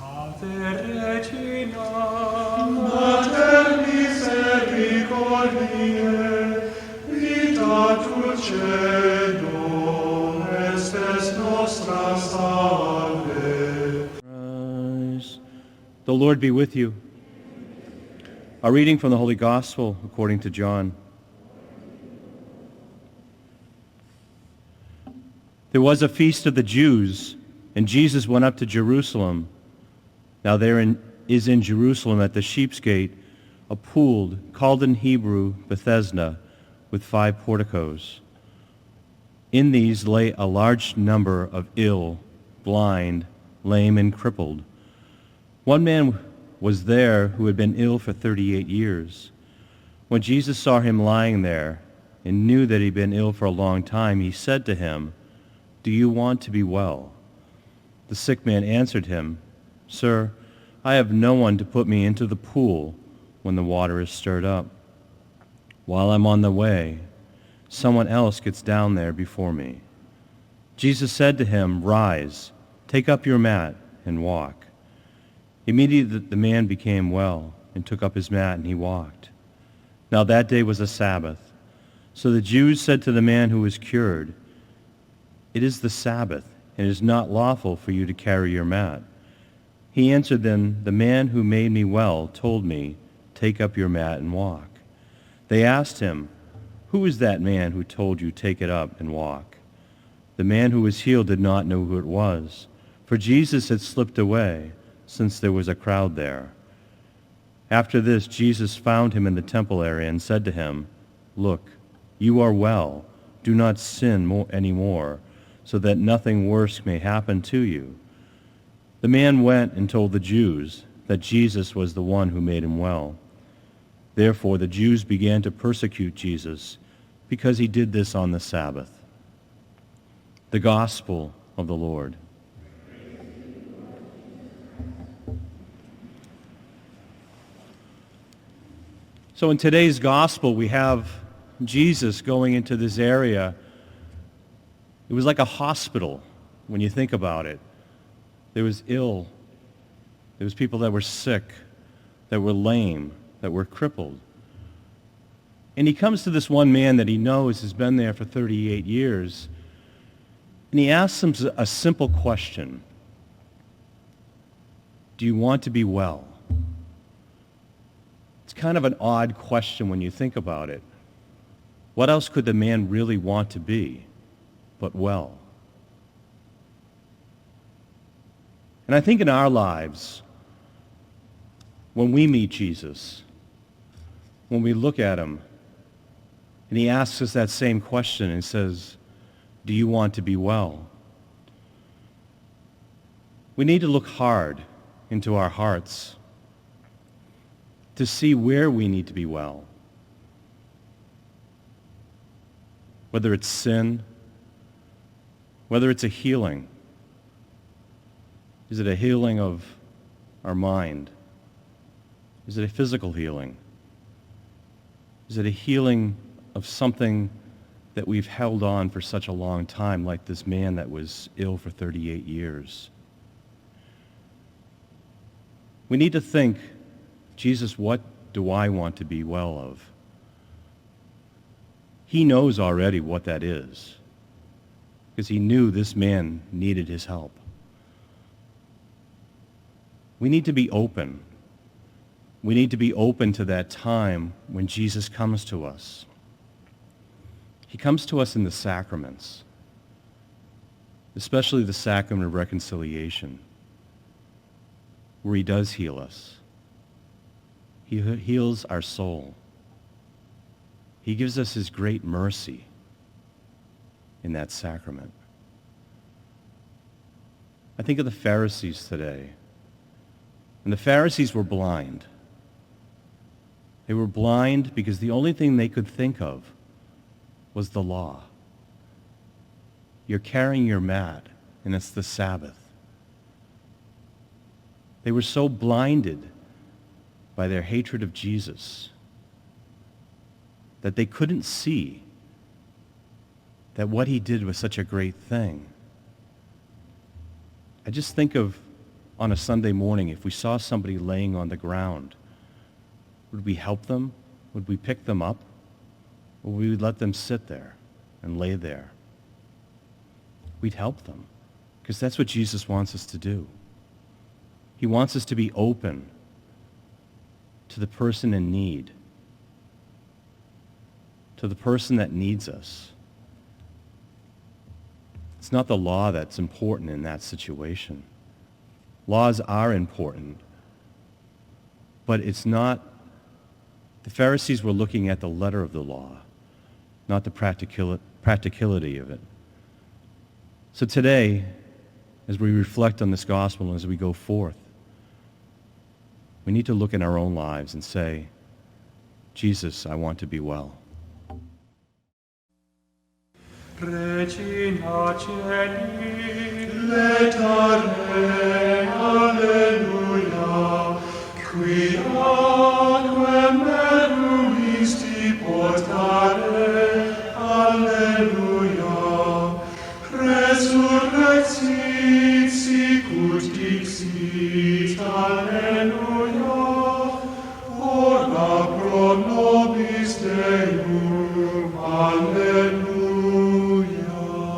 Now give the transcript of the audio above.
Ave Regina, Mater misericordiae, vita dulcedo, estes nostra salve. Rise. The Lord be with you. A reading from the Holy Gospel according to John. There was a feast of the Jews, and Jesus went up to Jerusalem. Now there is in Jerusalem at the Sheep's Gate a pool called in Hebrew Bethesda, with 5 porticos. In these lay a large number of ill, blind, lame, and crippled. One man was there who had been ill for 38 years. When Jesus saw him lying there and knew that he had been ill for a long time, he said to him, "Do you want to be well?" The sick man answered him, "Sir, I have no one to put me into the pool when the water is stirred up. While I'm on the way, someone else gets down there before me." Jesus said to him, "Rise, take up your mat and walk." Immediately the man became well and took up his mat and he walked. Now that day was a Sabbath. So the Jews said to the man who was cured, "It is the Sabbath, and it is not lawful for you to carry your mat." He answered them, "The man who made me well told me, 'Take up your mat and walk.'" They asked him, "Who is that man who told you, 'Take it up and walk'?" The man who was healed did not know who it was, for Jesus had slipped away, since there was a crowd there. After this, Jesus found him in the temple area and said to him, "Look, you are well. Do not sin anymore, so that nothing worse may happen to you." The man went and told the Jews that Jesus was the one who made him well. Therefore the Jews began to persecute Jesus because he did this on the Sabbath. The Gospel of the Lord. So in today's Gospel, we have Jesus going into this area. It was like a hospital when you think about it. There was ill. There was people that were sick, that were lame, that were crippled. And he comes to this one man that he knows has been there for 38 years, and he asks him a simple question. Do you want to be well? It's kind of an odd question when you think about it. What else could the man really want to be but well? And I think in our lives, when we meet Jesus, when we look at him, and he asks us that same question and says, "Do you want to be well?" We need to look hard into our hearts to see where we need to be well. Whether it's sin, whether it's a healing. Is it a healing of our mind? Is it a physical healing? Is it a healing of something that we've held on for such a long time, like this man that was ill for 38 years? We need to think, Jesus, what do I want to be well of? He knows already what that is, because he knew this man needed his help. We need to be open. We need to be open to that time when Jesus comes to us. He comes to us in the sacraments, especially the sacrament of reconciliation, where he does heal us. He heals our soul. He gives us his great mercy in that sacrament. I think of the Pharisees today. And the Pharisees were blind. They were blind because the only thing they could think of was the law. You're carrying your mat, and it's the Sabbath. They were so blinded by their hatred of Jesus that they couldn't see that what he did was such a great thing. I just think of on a Sunday morning, if we saw somebody laying on the ground, would we help them? Would we pick them up? Or would we let them sit there and lay there? We'd help them, because that's what Jesus wants us to do. He wants us to be open to the person in need, to the person that needs us. It's not the law that's important in that situation. Laws are important, but it's not. The Pharisees were looking at the letter of the law, not the practicality of it. So today, as we reflect on this gospel and as we go forth, we need to look in our own lives and say, Jesus, I want to be well. Regina Celi, Letare, alleluia, qui aquae merum isti portare, alleluia, resurrectio